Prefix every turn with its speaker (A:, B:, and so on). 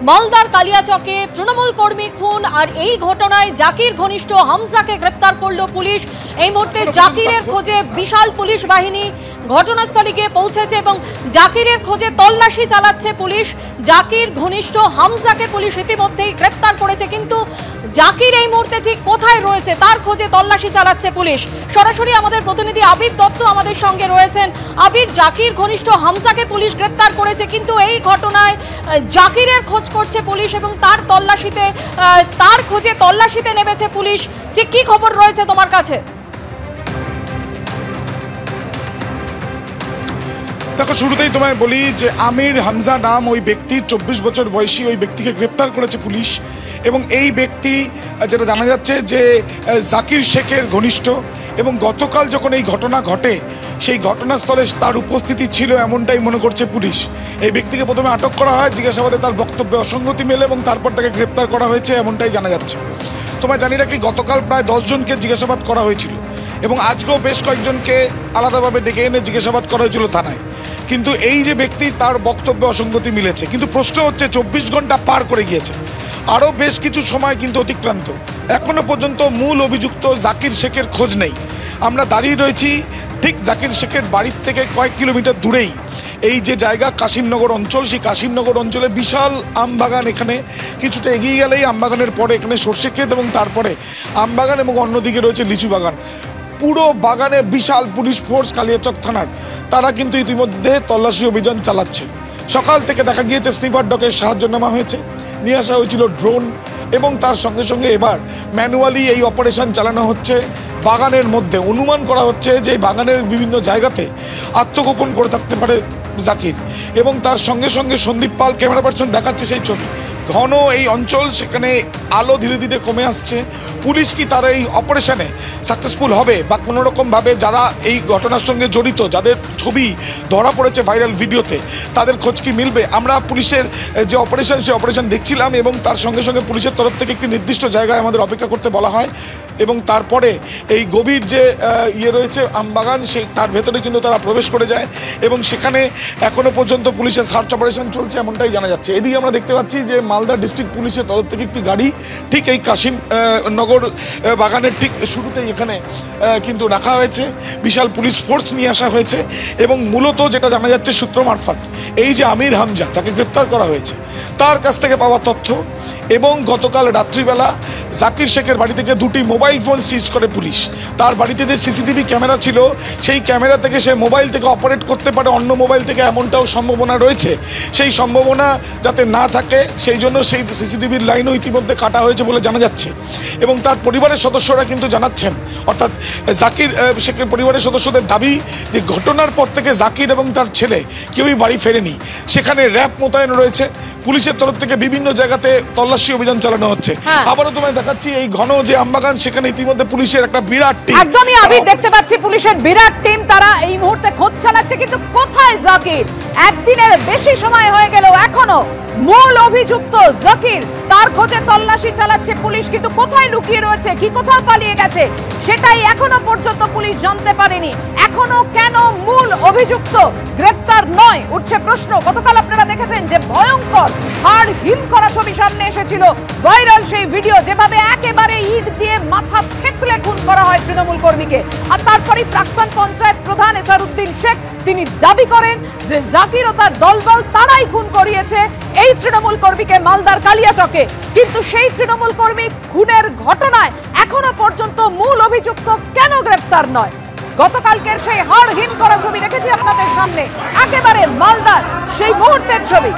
A: মালদার কালিয়াচকে তৃণমূল কর্মী খুন আর এই ঘটনায় জাকির ঘনিষ্ঠ হামজাকে গ্রেপ্তার করল পুলিশ। এই মুহূর্তে জাকিরের খোঁজে বিশাল পুলিশ বাহিনী ঘটনাস্থলে গিয়ে পৌঁছেছে এবং জাকিরের খোঁজে তল্লাশি চালাচ্ছে পুলিশ। জাকির ঘনিষ্ঠ হামজাকে পুলিশ ইতিমধ্যেই গ্রেপ্তার করেছে, কিন্তু জাকির এই মুহূর্তে ঠিক কোথায় রয়েছে তার খোঁজে তল্লাশি চালাচ্ছে পুলিশ। সরাসরি আমাদের প্রতিনিধি আবির দত্ত আমাদের সঙ্গে রয়েছেন। আবির, জাকির ঘনিষ্ঠ হামজাকে পুলিশ গ্রেপ্তার করেছে, কিন্তু এই ঘটনায় জাকিরের খোঁজ করছে পুলিশ এবং তার খোঁজে তল্লাশিতে নেমেছে পুলিশ। ঠিক কি খবর রয়েছে তোমার কাছে?
B: দেখো, শুরুতেই তোমায় বলি যে আমির হামজা নাম ওই ব্যক্তির 24 বছর বয়সী ওই ব্যক্তিকে গ্রেপ্তার করেছে পুলিশ। এবং এই ব্যক্তি যেটা জানা যাচ্ছে যে জাকির শেখের ঘনিষ্ঠ, এবং গতকাল যখন এই ঘটনা ঘটে সেই ঘটনাস্থলে তার উপস্থিতি ছিল এমনটাই মনে করছে পুলিশ। এই ব্যক্তিকে প্রথমে আটক করা হয়, জিজ্ঞাসাবাদে তার বক্তব্যে অসঙ্গতি মেলে এবং তারপর তাকে গ্রেপ্তার করা হয়েছে এমনটাই জানা যাচ্ছে। তোমায় জানি রাখি, গতকাল প্রায় 10 জনকে জিজ্ঞাসাবাদ করা হয়েছিল এবং আজকেও বেশ কয়েকজনকে আলাদাভাবে ডেকে এনে জিজ্ঞাসাবাদ করা হয়েছিল থানায়। কিন্তু এই যে ব্যক্তি, তার বক্তব্যে অসঙ্গতি মিলেছে। কিন্তু প্রশ্ন হচ্ছে 24 ঘন্টা পার করে গিয়েছে, আরও বেশ কিছু সময় কিন্তু অতিক্রান্ত, এখনো পর্যন্ত মূল অভিযুক্ত জাকির শেখের খোঁজ নেই। আমরা দাঁড়িয়ে রয়েছি ঠিক জাকির শেখের বাড়ির থেকে কয়েক কিলোমিটার দূরেই এই যে জায়গা কাশিমনগর অঞ্চল, সেই কাশিমনগর অঞ্চলে বিশাল আমবাগান। এখানে কিছুটা এগিয়ে গেলেই আমবাগানের পরে এখানে সর্ষে ক্ষেত এবং তারপরে আমবাগান এবং অন্যদিকে রয়েছে লিচু বাগান। পুরো বাগানে বিশাল পুলিশ ফোর্স কালিয়াচক থানার, তারা কিন্তু ইতিমধ্যে তল্লাশি অভিযান চালাচ্ছে। সকাল থেকে দেখা গিয়েছে স্নিপার ডগের সাহায্য নেওয়া হয়েছে, নিয়ে আসা হয়েছিল ড্রোন, এবং তার সঙ্গে সঙ্গে এবার ম্যানুয়ালি এই অপারেশন চালানো হচ্ছে বাগানের মধ্যে। অনুমান করা হচ্ছে যে বাগানের বিভিন্ন জায়গাতে আত্মগোপন করে থাকতে পারে জাকির, এবং তার সঙ্গে সঙ্গে সন্দীপ পাল ক্যামেরা পার্সন দেখাচ্ছে সেই ছবি। ঘন এই অঞ্চল, সেখানে আলো ধীরে ধীরে কমে আসছে। পুলিশ কি তার এই অপারেশনে সাকসেসফুল হবে বা কোনোরকমভাবে যারা এই ঘটনার সঙ্গে জড়িত, যাদের ছবি ধরা পড়েছে ভাইরাল ভিডিওতে, তাদের খোঁজ কি মিলবে? আমরা পুলিশের যে অপারেশন, সেই অপারেশন দেখছিলাম এবং তার সঙ্গে সঙ্গে পুলিশের তরফ থেকে একটি নির্দিষ্ট জায়গায় আমাদের অপেক্ষা করতে বলা হয়, এবং তারপরে এই গভীর যে রয়েছে আমবাগান, সেই তার ভেতরে কিন্তু তারা প্রবেশ করে যায় এবং সেখানে এখনো পর্যন্ত পুলিশের সার্চ অপারেশন চলছে এমনটাই জানা যাচ্ছে। এদিকে আমরা দেখতে পাচ্ছি যে মালদা ডিস্ট্রিক্ট পুলিশের তরফ থেকে একটি গাড়ি ঠিক এই কাশিমনগর বাগানের ঠিক শুরুতেই এখানে কিন্তু রাখা হয়েছে, বিশাল পুলিশ ফোর্স নিয়ে আসা হয়েছে। এবং মূলত যেটা জানা যাচ্ছে সূত্র মারফত, এই যে আমির হামজা যাকে গ্রেপ্তার করা হয়েছে, তার কাছ থেকে পাওয়া তথ্য এবং গতকাল রাত্রিবেলা জাকির শেখের বাড়ি থেকে 2টি মোবাইল ফোন সিজ করে পুলিশ। তার বাড়িতে যে সিসিটিভি ক্যামেরা ছিল, সেই ক্যামেরা থেকে সে মোবাইল থেকে অপারেট করতে পারে অন্য মোবাইল থেকে, এমনটাও সম্ভাবনা রয়েছে। সেই সম্ভাবনা যাতে না থাকে সেই জন্য সেই সিসিটিভির লাইনও ইতিমধ্যে কাটা হয়েছে বলে জানা যাচ্ছে। এবং তার পরিবারের সদস্যরা কিন্তু জানাচ্ছেন, অর্থাৎ জাকির শেখের পরিবারের সদস্যদের দাবি যে ঘটনার পর থেকে জাকির এবং তার ছেলে কেউই বাড়ি ফেরেনি। সেখানে র্যাব মোতায়েন রয়েছে, পুলিশের তরফ থেকে বিভিন্ন জায়গাতে তল্লাশি অভিযান চালানো হচ্ছে। আবারও তোমায় দেখাচ্ছি এই ঘন যে আমবাগান, সেখানে ইতিমধ্যে পুলিশের একটা বিরাট টিম,
A: একদমই আমি দেখতে পাচ্ছি পুলিশের বিরাট টিম, তারা এই মুহূর্তে খোঁজ চালাচ্ছে। কিন্তু কোথায় জাকির? একদিনের বেশি সময় হয়ে গেল, এখনো মূল অভিযুক্ত জাকির, তার খোঁজে তল্লাশি চালাচ্ছে পুলিশ, কিন্তু কোথায় লুকিয়ে রয়েছে, কি কোথাও পালিয়ে গেছে, সেটাই এখনো পর্যন্ত পুলিশ জানতে পারেনি। এখনো কেন মূল অভিযুক্ত গ্রেফতার নয়, উঠছে প্রশ্ন। গতকাল আপনারা দেখেছেন যে ভয়ঙ্কর হাড় হিম করা ছবি সামনে এসেছিল, ভাইরাল সেই ভিডিও, যেভাবে একেবারে ইট দিয়ে মাথা থেতলে খুন করা হয় তৃণমূল কর্মীকে। আর তারপরে প্রাক্তন পঞ্চায়েত প্রধান এসারউদ্দিন শেখ তিনি দাবি করেন যে জাকির ও তার দলবল তারাই খুন করিয়েছে এই তৃণমূল কর্মীকে মালদার কালিয়াচকে। কিন্তু সেই তৃণমূল কর্মী খুনের ঘটনায় এখনো পর্যন্ত মূল অভিযুক্ত কেন গ্রেফতার নয়? গতকালকের সেই হাড় হিম করা ছবি রেখেছি আপনাদের সামনে, একেবারে মালদার সেই মুহূর্তের ছবি।